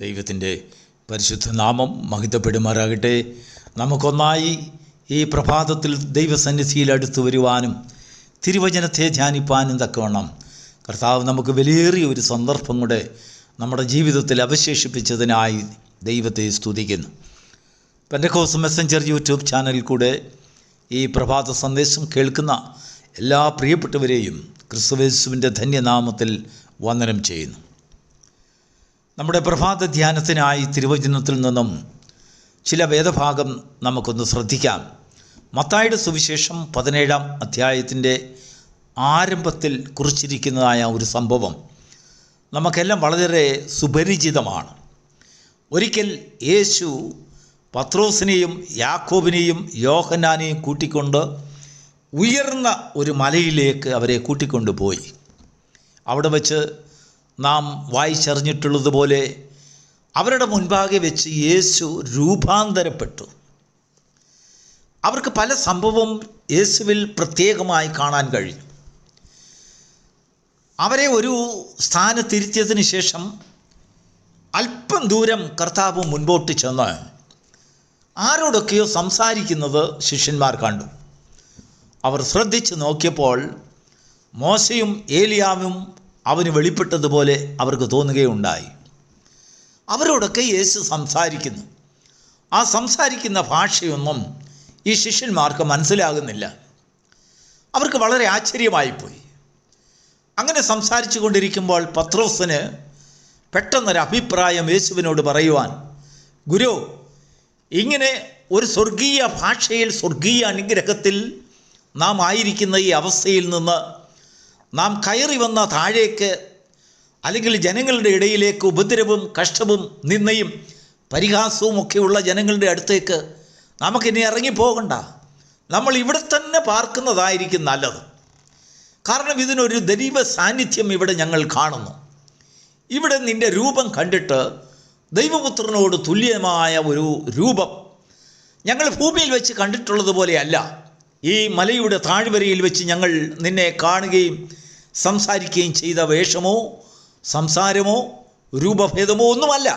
ദൈവത്തിൻ്റെ പരിശുദ്ധ നാമം മഹിതപ്പെടുമാറാകട്ടെ. നമുക്കൊന്നായി ഈ പ്രഭാതത്തിൽ ദൈവസന്നിധിയിൽ അടുത്തു വരുവാനും തിരുവചനത്തെ ധ്യാനിപ്പാനും തക്കവണ്ണം കർത്താവ് നമുക്ക് വിലയേറിയ ഒരു സന്ദർഭം കൂടെ നമ്മുടെ ജീവിതത്തിൽ അവശേഷിപ്പിച്ചതിനായി ദൈവത്തെ സ്തുതിക്കുന്നു. പെന്തക്കോസ്റ്റ് മെസ്സഞ്ചർ യൂട്യൂബ് ചാനലിൽ കൂടെ ഈ പ്രഭാത സന്ദേശം കേൾക്കുന്ന എല്ലാ പ്രിയപ്പെട്ടവരെയും ക്രിസ്തുയേശുവിൻ്റെ ധന്യനാമത്തിൽ വന്ദനം ചെയ്യുന്നു. നമ്മുടെ പ്രഭാത ധ്യാനത്തിനായി തിരുവചനത്തിൽ നിന്നും ചില വേദഭാഗം നമുക്കൊന്ന് ശ്രദ്ധിക്കാം. മത്തായിയുടെ സുവിശേഷം 17-ാം അധ്യായത്തിൻ്റെ ആരംഭത്തിൽ കുറിച്ചിരിക്കുന്നതായ ഒരു സംഭവം നമുക്കെല്ലാം വളരെ സുപരിചിതമാണ്. ഒരിക്കൽ യേശു പത്രോസിനെയും യാക്കോബിനെയും യോഹന്നാനെയും കൂട്ടിക്കൊണ്ട് ഉയർന്ന ഒരു മലയിലേക്ക് അവരെ കൂട്ടിക്കൊണ്ടുപോയി. അവിടെ വച്ച് നാം വായിച്ചറിഞ്ഞിട്ടുള്ളതുപോലെ അവരുടെ മുൻപാകെ വെച്ച് യേശു രൂപാന്തരപ്പെട്ടു. അവർക്ക് പല സംഭവം യേശുവിൽ പ്രത്യേകമായി കാണാൻ കഴിഞ്ഞു. അവരെ ഒരു സ്ഥാനത്തിരുത്തിയതിന് ശേഷം അല്പം ദൂരം കർത്താവ് മുൻപോട്ട് ചെന്ന് ആരോടൊക്കെയോ സംസാരിക്കുന്നത് ശിഷ്യന്മാർ കണ്ടു. അവർ ശ്രദ്ധിച്ച് നോക്കിയപ്പോൾ മോശയും ഏലിയാവും അവന് വെളിപ്പെട്ടതുപോലെ അവർക്ക് തോന്നുകയുണ്ടായി. അവരോടൊക്കെ യേശു സംസാരിക്കുന്നു. ആ സംസാരിക്കുന്ന ഭാഷയൊന്നും ഈ ശിഷ്യന്മാർക്ക് മനസ്സിലാകുന്നില്ല. അവർക്ക് വളരെ ആശ്ചര്യമായിപ്പോയി. അങ്ങനെ സംസാരിച്ചു കൊണ്ടിരിക്കുമ്പോൾ പത്രോസിന് പെട്ടെന്നൊരു അഭിപ്രായം യേശുവിനോട് പറയുവാൻ, ഗുരു, ഇങ്ങനെ ഒരു സ്വർഗീയ ഭാഷയിൽ സ്വർഗീയ അനുഗ്രഹത്തിൽ നാം ആയിരിക്കുന്ന ഈ അവസ്ഥയിൽ നിന്ന് നാം കയറി വന്ന താഴേക്ക്, അല്ലെങ്കിൽ ജനങ്ങളുടെ ഇടയിലേക്ക് ഉപദ്രവവും കഷ്ടവും നിന്ദയും പരിഹാസവും ഒക്കെയുള്ള ജനങ്ങളുടെ അടുത്തേക്ക് നമുക്കിനി ഇറങ്ങിപ്പോകണ്ട. നമ്മൾ ഇവിടെ തന്നെ പാർക്കുന്നതായിരിക്കും നല്ലത്. കാരണം ഇതിനൊരു ദൈവ സാന്നിധ്യം ഇവിടെ ഞങ്ങൾ കാണുന്നു. ഇവിടെ നിൻ്റെ രൂപം കണ്ടിട്ട് ദൈവപുത്രനോട് തുല്യമായ ഒരു രൂപം ഞങ്ങൾ ഭൂമിയിൽ വെച്ച് കണ്ടിട്ടുള്ളതുപോലെയല്ല. ഈ മലയുടെ താഴ്വരയിൽ വെച്ച് ഞങ്ങൾ നിന്നെ കാണുകയും സംസാരിക്കുകയും ചെയ്ത വേഷമോ സംസാരമോ രൂപഭേദമോ ഒന്നുമല്ല.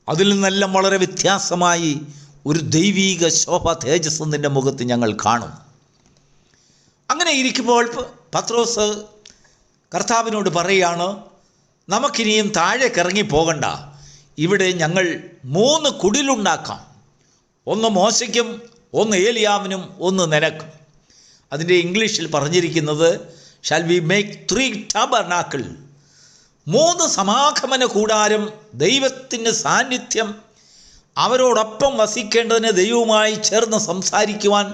അതിൽ നിന്നെല്ലാം വളരെ വ്യത്യാസമായി ഒരു ദൈവീക ശോഭ തേജസ് നിൻ്റെ മുഖത്ത് ഞങ്ങൾ കാണും. അങ്ങനെ ഇരിക്കുമ്പോൾ പത്രോസ് കർത്താവിനോട് പറയുകയാണ്, നമുക്കിനിയും താഴേക്ക് ഇറങ്ങി പോകണ്ട. ഇവിടെ ഞങ്ങൾ 3 കുടിലുണ്ടാക്കാം. ഒന്ന് മോശയ്ക്കും, ഒന്ന് ഏലിയാവിനും, ഒന്ന് നിനക്കും. അതിൻ്റെ ഇംഗ്ലീഷിൽ പറഞ്ഞിരിക്കുന്നത് ഷാൽ വി മേക്ക് 3 ടാബർനാക്കിൾ. 3 സമാഗമന കൂടാരം, ദൈവത്തിൻ്റെ സാന്നിധ്യം അവരോടൊപ്പം വസിക്കേണ്ടതിന് ദൈവവുമായി ചേർന്ന് സംസാരിക്കുവാൻ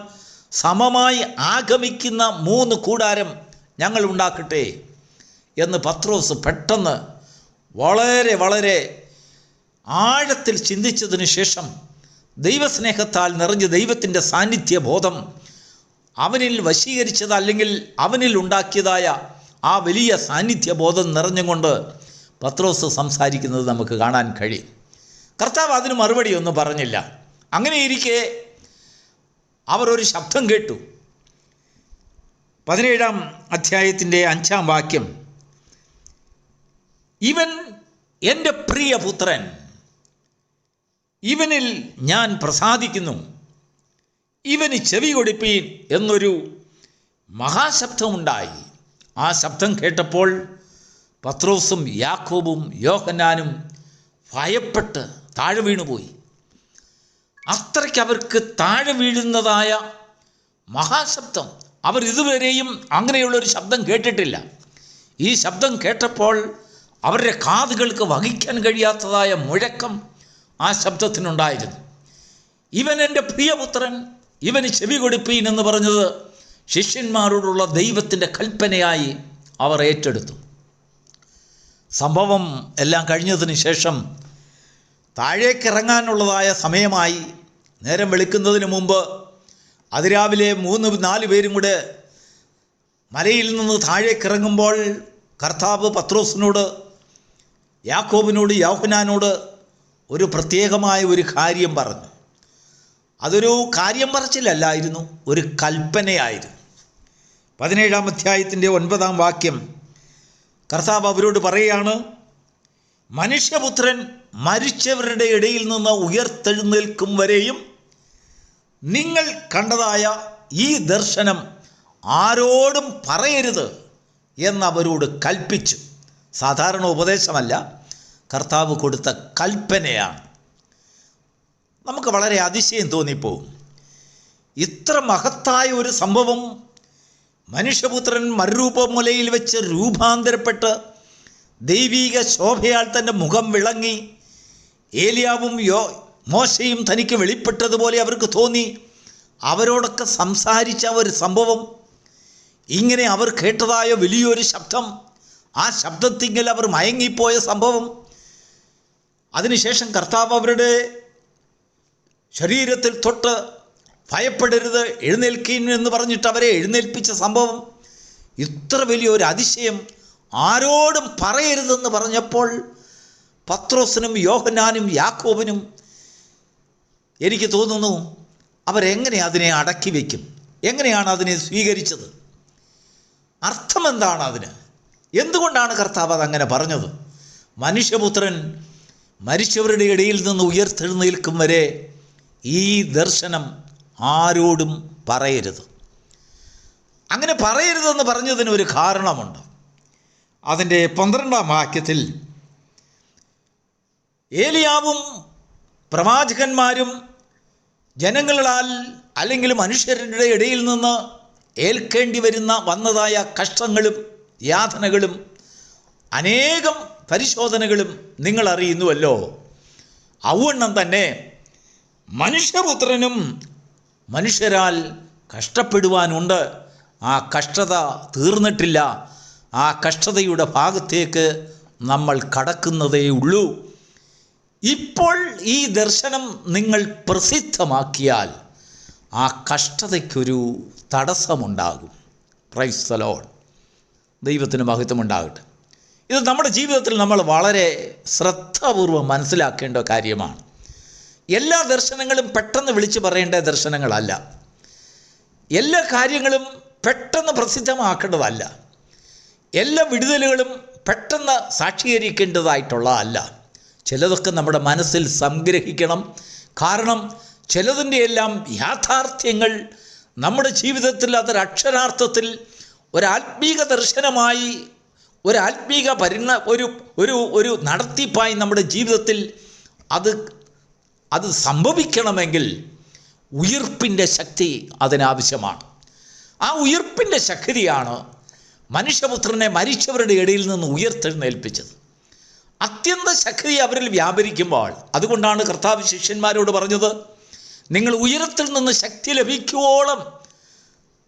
സമമായി ആഗമിക്കുന്ന 3 കൂടാരം ഞങ്ങൾ ഉണ്ടാക്കട്ടെ എന്ന് പത്രോസ് പെട്ടെന്ന് വളരെ വളരെ ആഴത്തിൽ ചിന്തിച്ചതിന് ശേഷം ദൈവസ്നേഹത്താൽ നിറഞ്ഞ് ദൈവത്തിൻ്റെ സാന്നിധ്യ ബോധം അവനിൽ വശീകരിച്ചത്, അല്ലെങ്കിൽ അവനിൽ ഉണ്ടാക്കിയതായ ആ വലിയ സാന്നിധ്യ ബോധം നിറഞ്ഞുകൊണ്ട് പത്രോസ് സംസാരിക്കുന്നത് നമുക്ക് കാണാൻ കഴിയും. കർത്താവ് അതിന് മറുപടി ഒന്നും പറഞ്ഞില്ല. അങ്ങനെ ഇരിക്കെ അവർ ഒരു ശബ്ദം കേട്ടു. 17-ാം അധ്യായത്തിൻ്റെ 5-ാം വാക്യം, ഇവൻ എൻ്റെ പ്രിയപുത്രൻ, ഇവനിൽ ഞാൻ പ്രസാദിക്കുന്നു, ഇവന് ചെവി കൊടുപ്പീൻ എന്നൊരു മഹാശബ്ദമുണ്ടായി. ആ ശബ്ദം കേട്ടപ്പോൾ പത്രോസും യാക്കോബും യോഹന്നാനും ഭയപ്പെട്ട് താഴെ വീണുപോയി. അത്രയ്ക്ക് അവർക്ക് താഴെ വീഴുന്നതായ മഹാശബ്ദം, അവർ ഇതുവരെയും അങ്ങനെയുള്ളൊരു ശബ്ദം കേട്ടിട്ടില്ല. ഈ ശബ്ദം കേട്ടപ്പോൾ അവരുടെ കാതുകൾക്ക് വഹിക്കാൻ കഴിയാത്തതായ മുഴക്കം ആ ശബ്ദത്തിനുണ്ടായിരുന്നു. ഇവൻ എൻ്റെ പ്രിയപുത്രൻ, ഇവന് ചെവി കൊടുപ്പീൻ എന്ന് പറഞ്ഞത് ശിഷ്യന്മാരോടുള്ള ദൈവത്തിൻ്റെ കൽപ്പനയായി അവർ ഏറ്റെടുത്തു. സംഭവം എല്ലാം കഴിഞ്ഞതിന് ശേഷം താഴേക്കിറങ്ങാനുള്ളതായ സമയമായി. നേരം വെളുക്കുന്നതിന് മുമ്പ് അതിരാവിലെ 3-4 പേരും കൂടെ മലയിൽ നിന്ന് താഴേക്കിറങ്ങുമ്പോൾ കർത്താവ് പത്രോസിനോട്, യാക്കോബിനോട്, യോഹന്നാനോട് ഒരു പ്രത്യേകമായ ഒരു കാര്യം പറഞ്ഞു. അതൊരു കാര്യം പറച്ചിലല്ലായിരുന്നു, ഒരു കൽപ്പനയായിരുന്നു. 17-ാം അധ്യായത്തിൻ്റെ 9-ാം വാക്യം കർത്താവ് അവരോട് പറയുകയാണ്, മനുഷ്യപുത്രൻ മരിച്ചവരുടെ ഇടയിൽ നിന്ന് ഉയർത്തെഴുന്നേൽക്കും വരെയും നിങ്ങൾ കണ്ടതായ ഈ ദർശനം ആരോടും പറയരുത് എന്നവരോട് കൽപ്പിച്ചു. സാധാരണ ഉപദേശമല്ല, കർത്താവ് കൊടുത്ത കൽപ്പനയാണ്. നമുക്ക് വളരെ അതിശയം തോന്നിപ്പോവും. ഇത്ര മഹത്തായ ഒരു സംഭവം, മനുഷ്യപുത്രൻ മറുരൂപമുലയിൽ വെച്ച് രൂപാന്തരപ്പെട്ട് ദൈവീക ശോഭയാൽ തൻ്റെ മുഖം വിളങ്ങി ഏലിയാവും മോശയും തനിക്ക് വെളിപ്പെട്ടതുപോലെ അവർക്ക് തോന്നി. അവരോടൊക്കെ സംസാരിച്ച ഒരു സംഭവം, ഇങ്ങനെ അവർ കേട്ടതായ വലിയൊരു ശബ്ദം, ആ ശബ്ദത്തിങ്കിൽ അവർ മയങ്ങിപ്പോയ സംഭവം, അതിനുശേഷം കർത്താവ് അവരുടെ ശരീരത്തിൽ തൊട്ട് ഭയപ്പെടരുത്, എഴുന്നേൽക്കീൻ എന്ന് പറഞ്ഞിട്ട് അവരെ എഴുന്നേൽപ്പിച്ച സംഭവം, ഇത്ര വലിയൊരു അതിശയം ആരോടും പറയരുതെന്ന് പറഞ്ഞപ്പോൾ പത്രോസിനും യോഹന്നാനും യാക്കോബിനും എനിക്ക് തോന്നുന്നു അവരെങ്ങനെ അതിനെ അടക്കി വയ്ക്കും, എങ്ങനെയാണ് അതിനെ സ്വീകരിച്ചത്, അർത്ഥമെന്താണ് അതിന്, എന്തുകൊണ്ടാണ് കർത്താവ് അതങ്ങനെ പറഞ്ഞത്? മനുഷ്യപുത്രൻ മരിച്ചവരുടെ ഇടയിൽ നിന്ന് ഉയർത്തെഴുന്നേൽക്കും വരെ ഈ ദർശനം ആരോടും പറയരുത്. അങ്ങനെ പറയരുതെന്ന് പറഞ്ഞതിന് ഒരു കാരണമുണ്ട്. അതിൻ്റെ 12-ാം വാക്യത്തിൽ ഏലിയാവും പ്രവാചകന്മാരും ജനങ്ങളാൽ അല്ലെങ്കിൽ മനുഷ്യരുടെ ഇടയിൽ നിന്ന് ഏൽക്കേണ്ടി വന്നതായ കഷ്ടങ്ങളും യാതനകളും അനേകം പരിശോധനകളും നിങ്ങൾ അറിയുന്നുവല്ലോ. ഔവണ്ണം തന്നെ മനുഷ്യപുത്രനും മനുഷ്യരാൽ കഷ്ടപ്പെടുവാനുണ്ട്. ആ കഷ്ടത തീർന്നിട്ടില്ല. ആ കഷ്ടതയുടെ ഭാഗത്തേക്ക് നമ്മൾ കടക്കുന്നതേ ഉള്ളൂ. ഇപ്പോൾ ഈ ദർശനം നിങ്ങൾ പ്രസിദ്ധമാക്കിയാൽ ആ കഷ്ടതയ്ക്കൊരു തടസ്സമുണ്ടാകും. Praise the Lord. ദൈവത്തിന് മഹത്വമുണ്ടാകട്ടെ. ഇത് നമ്മുടെ ജീവിതത്തിൽ നമ്മൾ വളരെ ശ്രദ്ധാപൂർവം മനസ്സിലാക്കേണ്ട കാര്യമാണ്. എല്ലാ ദർശനങ്ങളും പെട്ടെന്ന് വിളിച്ചു പറയേണ്ട ദർശനങ്ങളല്ല. എല്ലാ കാര്യങ്ങളും പെട്ടെന്ന് പ്രസിദ്ധമാക്കേണ്ടതല്ല. എല്ലാ വിടുതലുകളും പെട്ടെന്ന് സാക്ഷീകരിക്കേണ്ടതായിട്ടുള്ളതല്ല. ചിലതൊക്കെ നമ്മുടെ മനസ്സിൽ സംഗ്രഹിക്കണം. കാരണം ചിലതിൻ്റെ എല്ലാം യാഥാർത്ഥ്യങ്ങൾ നമ്മുടെ ജീവിതത്തിൽ അതൊരക്ഷരാർത്ഥത്തിൽ ഒരാത്മീക ദർശനമായി, ഒരാത്മീക ഒരു നടത്തിപ്പായി നമ്മുടെ ജീവിതത്തിൽ അത് സംഭവിക്കണമെങ്കിൽ ഉയിർപ്പിൻ്റെ ശക്തി അതിനാവശ്യമാണ്. ആ ഉയിർപ്പിൻ്റെ ശക്തിയാണ് മനുഷ്യപുത്രനെ മരിച്ചവരുടെ ഇടയിൽ നിന്ന് ഉയർത്തെഴുന്നേൽപ്പിച്ചത്. അത്യന്ത ശക്തി അവരിൽ വ്യാപരിക്കുമ്പോൾ, അതുകൊണ്ടാണ് കർത്താവ് ശിഷ്യന്മാരോട് പറഞ്ഞത്, നിങ്ങൾ ഉയരത്തിൽ നിന്ന് ശക്തി ലഭിക്കുവോളം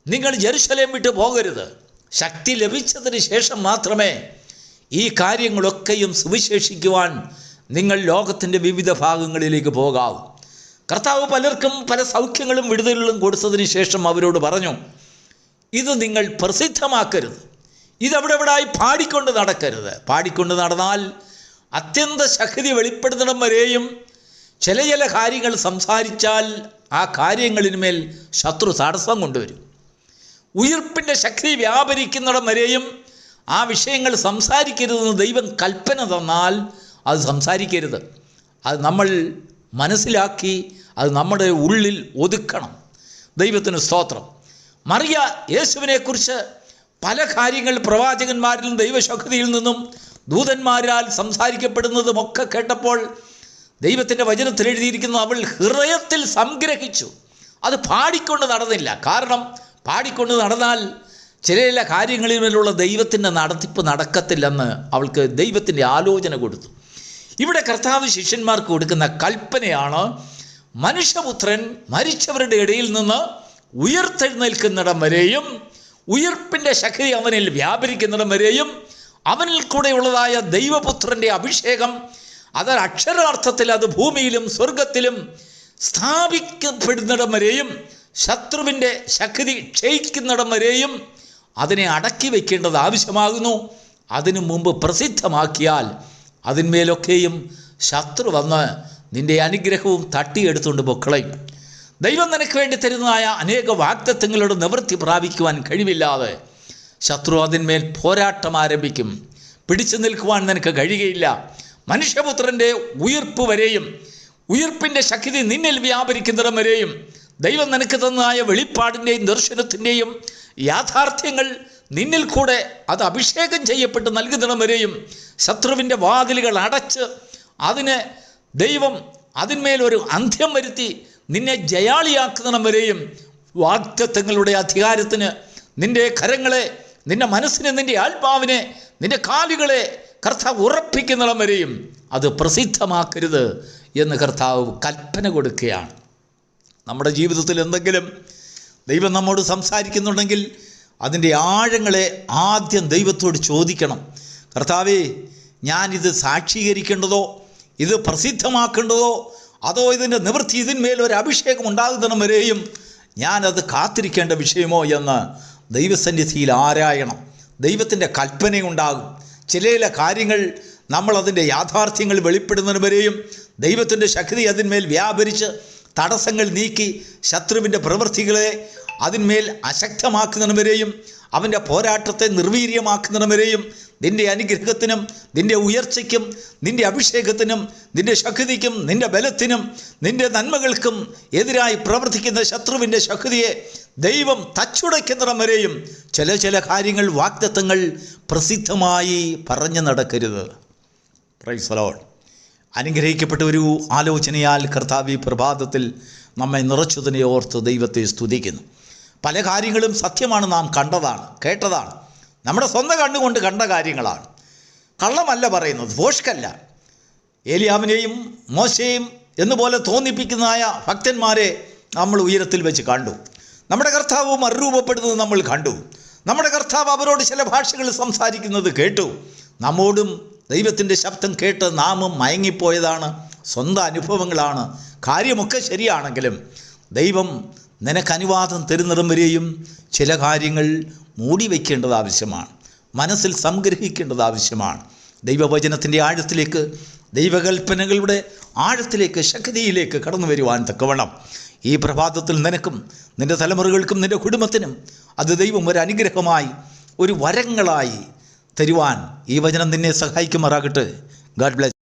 നിങ്ങൾ ജെറുസലേം വിട്ട് പോകരുത്. ശക്തി ലഭിച്ചതിന് ശേഷം മാത്രമേ ഈ കാര്യങ്ങളൊക്കെയും സുവിശേഷിക്കുവാൻ നിങ്ങൾ ലോകത്തിൻ്റെ വിവിധ ഭാഗങ്ങളിലേക്ക് പോകാവൂ. കർത്താവ് പലർക്കും പല സൗഖ്യങ്ങളും വിടുതലുകളും കൊടുത്തതിന് ശേഷം അവരോട് പറഞ്ഞു, ഇത് നിങ്ങൾ പ്രസിദ്ധമാക്കരുത്, ഇതെവിടെവിടായി പാടിക്കൊണ്ട് നടക്കരുത്. പാടിക്കൊണ്ട് നടന്നാൽ അത്യന്ത ശക്തി വെളിപ്പെടുന്നിടം വരെയും ചില കാര്യങ്ങൾ സംസാരിച്ചാൽ ആ കാര്യങ്ങളിന്മേൽ ശത്രു തടസ്സം കൊണ്ടുവരും. ഉയിർപ്പിൻ്റെ ശക്തി വ്യാപരിക്കുന്നിടം വരെയും ആ വിഷയങ്ങൾ സംസാരിക്കരുതെന്ന് ദൈവം കൽപ്പന തന്നാൽ അത് സംസാരിക്കരുത്. അത് നമ്മൾ മനസ്സിലാക്കി അത് നമ്മുടെ ഉള്ളിൽ ഒതുക്കണം. ദൈവത്തിന് സ്തോത്രം. മറിയ യേശുവിനെക്കുറിച്ച് പല കാര്യങ്ങൾ പ്രവാചകന്മാരിലും ദൈവശക്തിയിൽ നിന്നും ദൂതന്മാരാൽ സംസാരിക്കപ്പെടുന്നതുമൊക്കെ കേട്ടപ്പോൾ ദൈവത്തിൻ്റെ വചനത്തിൽ എഴുതിയിരിക്കുന്നത് അവൾ ഹൃദയത്തിൽ സംഗ്രഹിച്ചു. അത് പാടിക്കൊണ്ട് നടന്നില്ല. കാരണം പാടിക്കൊണ്ട് നടന്നാൽ ചില കാര്യങ്ങളിലുള്ള ദൈവത്തിൻ്റെ നടത്തിപ്പ് നടക്കത്തില്ലെന്ന് അവൾക്ക് ദൈവത്തിൻ്റെ ആലോചന കൊടുത്തു. ഇവിടെ കർത്താവ് ശിഷ്യന്മാർക്ക് കൊടുക്കുന്ന കൽപ്പനയാണ്, മനുഷ്യപുത്രൻ മരിച്ചവരുടെ ഇടയിൽ നിന്ന് ഉയർത്തെഴുന്നേൽക്കുന്നിടം വരെയും ഉയിർപ്പിൻ്റെ ശക്തി അവനിൽ വ്യാപരിക്കുന്നിടം വരെയും അവനിൽ കൂടെയുള്ളതായ ദൈവപുത്രൻ്റെ അഭിഷേകം അക്ഷരാർത്ഥത്തിൽ അത് ഭൂമിയിലും സ്വർഗത്തിലും സ്ഥാപിക്കപ്പെടുന്നിടം വരെയും ശത്രുവിൻ്റെ ശക്തി ക്ഷയിക്കുന്നിടം വരെയും അതിനെ അടക്കി വയ്ക്കേണ്ടത് ആവശ്യമാകുന്നു. അതിനു മുമ്പ് പ്രസിദ്ധമാക്കിയാൽ അതിന്മേലൊക്കെയും ശത്രു വന്ന് നിൻ്റെ അനുഗ്രഹവും തട്ടിയെടുത്തുകൊണ്ട് പൊക്കളയും. ദൈവം നിനക്ക് വേണ്ടി തരുന്നതായ അനേക വാഗ്ദത്തങ്ങളുടെ നിവൃത്തി പ്രാപിക്കുവാൻ കഴിവില്ലാതെ ശത്രു അതിന്മേൽ പോരാട്ടം ആരംഭിക്കും. പിടിച്ചു നിൽക്കുവാൻ നിനക്ക് കഴിയുകയില്ല. മനുഷ്യപുത്രൻ്റെ ഉയിർപ്പ് വരെയും ഉയിർപ്പിൻ്റെ ശക്തി നിന്നിൽ വ്യാപരിക്കുന്നിടം വരെയും ദൈവം നിനക്ക് തന്നതായ വെളിപ്പാടിൻ്റെയും ദർശനത്തിൻ്റെയും യാഥാർത്ഥ്യങ്ങൾ നിന്നിൽ കൂടെ അത് അഭിഷേകം ചെയ്യപ്പെട്ട് നൽകുന്നിടം വരെയും ശത്രുവിൻ്റെ വാതിലുകൾ അടച്ച് അതിന് ദൈവം അതിന്മേലൊരു അന്ത്യം വരുത്തി നിന്നെ ജയാളിയാക്കുന്നിടം വരെയും വാഗ്ദത്തങ്ങളുടെ അധികാരത്തിന് നിൻ്റെ കരങ്ങളെ, നിൻ്റെ മനസ്സിനെ, നിൻ്റെ ആത്മാവിനെ, നിൻ്റെ കാലുകളെ കർത്താവ് ഉറപ്പിക്കുന്നിടം വരെയും അത് പ്രസിദ്ധമാക്കരുത് എന്ന് കർത്താവ് കൽപ്പന കൊടുക്കുകയാണ്. നമ്മുടെ ജീവിതത്തിൽ എന്തെങ്കിലും ദൈവം നമ്മോട് സംസാരിക്കുന്നുണ്ടെങ്കിൽ അതിൻ്റെ ആഴങ്ങളെ ആദ്യം ദൈവത്തോട് ചോദിക്കണം. കർത്താവേ, ഞാനിത് സാക്ഷീകരിക്കേണ്ടതോ ഇത് പ്രസിദ്ധമാക്കേണ്ടതോ അതോ ഇതിൻ്റെ നിവൃത്തി ഇതിന്മേൽ ഒരു അഭിഷേകം ഉണ്ടാകുന്നിടം വരെയും ഞാനത് കാത്തിരിക്കേണ്ട വിഷയമോ എന്ന് ദൈവസന്നിധിയിൽ ആരായണം. ദൈവത്തിൻ്റെ കൽപ്പനയുണ്ടാകും. ചില കാര്യങ്ങൾ നമ്മളതിൻ്റെ യാഥാർത്ഥ്യങ്ങൾ വെളിപ്പെടുന്നതിന് വരെയും ദൈവത്തിൻ്റെ ശക്തി അതിന്മേൽ വ്യാപരിച്ച് തടസ്സങ്ങൾ നീക്കി ശത്രുവിൻ്റെ പ്രവൃത്തികളെ അതിന്മേൽ അശക്തമാക്കുന്നതിന് വരെയും അവൻ്റെ പോരാട്ടത്തെ നിർവീര്യമാക്കുന്നതിന് വരെയും നിൻ്റെ അനുഗ്രഹത്തിനും നിൻ്റെ ഉയർച്ചയ്ക്കും നിൻ്റെ അഭിഷേകത്തിനും നിൻ്റെ ശക്തിക്കും നിൻ്റെ ബലത്തിനും നിൻ്റെ നന്മകൾക്കും എതിരായി പ്രവർത്തിക്കുന്ന ശത്രുവിൻ്റെ ശക്തിയെ ദൈവം തച്ചുടയ്ക്കുന്നിടം വരെയും ചില കാര്യങ്ങൾ, വാഗ്ദത്തങ്ങൾ പ്രസിദ്ധമായി പറഞ്ഞു നടക്കരുത്. Price the Lord. അനുഗ്രഹിക്കപ്പെട്ട ഒരു ആലോചനയാൽ കർത്താവ് ഈ പ്രഭാതത്തിൽ നമ്മെ നിറച്ചതിനെ ഓർത്ത് ദൈവത്തെ സ്തുതിക്കുന്നു. പല കാര്യങ്ങളും സത്യമാണ്, നാം കണ്ടതാണ്, കേട്ടതാണ്, നമ്മുടെ സ്വന്തം കണ്ണുകൊണ്ട് കണ്ട കാര്യങ്ങളാണ്. കള്ളമല്ല പറയുന്നത്, ഭോഷ്കല്ല. ഏലിയാവിനെയും മോശയെയും എന്നുപോലെ തോന്നിപ്പിക്കുന്നതായ ഭക്തന്മാരെ നമ്മൾ ഉയരത്തിൽ വെച്ച് കണ്ടു. നമ്മുടെ കർത്താവ് മറുരൂപപ്പെടുന്നത് നമ്മൾ കണ്ടു. നമ്മുടെ കർത്താവ് അവരോട് ചില ഭാഷകൾ സംസാരിക്കുന്നത് കേട്ടു. നമ്മോടും ദൈവത്തിൻ്റെ ശബ്ദം കേട്ട് നാമും മയങ്ങിപ്പോയതാണ്. സ്വന്തം അനുഭവങ്ങളാണ്. കാര്യമൊക്കെ ശരിയാണെങ്കിലും ദൈവം നിനക്ക് അനുവാദം തരുന്നിടം വരെയും ചില കാര്യങ്ങൾ മൂടി വയ്ക്കേണ്ടത് ആവശ്യമാണ്. മനസ്സിൽ സംഗ്രഹിക്കേണ്ടത് ആവശ്യമാണ്. ദൈവവചനത്തിൻ്റെ ആഴത്തിലേക്ക്, ദൈവകൽപ്പനകളുടെ ആഴത്തിലേക്ക്, ശക്തിയിലേക്ക് കടന്നു വരുവാൻ തക്കവണ്ണം ഈ പ്രഭാതത്തിൽ നിനക്കും നിൻ്റെ തലമുറകൾക്കും നിൻ്റെ കുടുംബത്തിനും അത് ദൈവം ഒരു അനുഗ്രഹമായി, ഒരു വരങ്ങളായി തരുവാൻ ഈ വചനം നിന്നെ സഹായിക്കുമാറാകട്ടെ. God bless.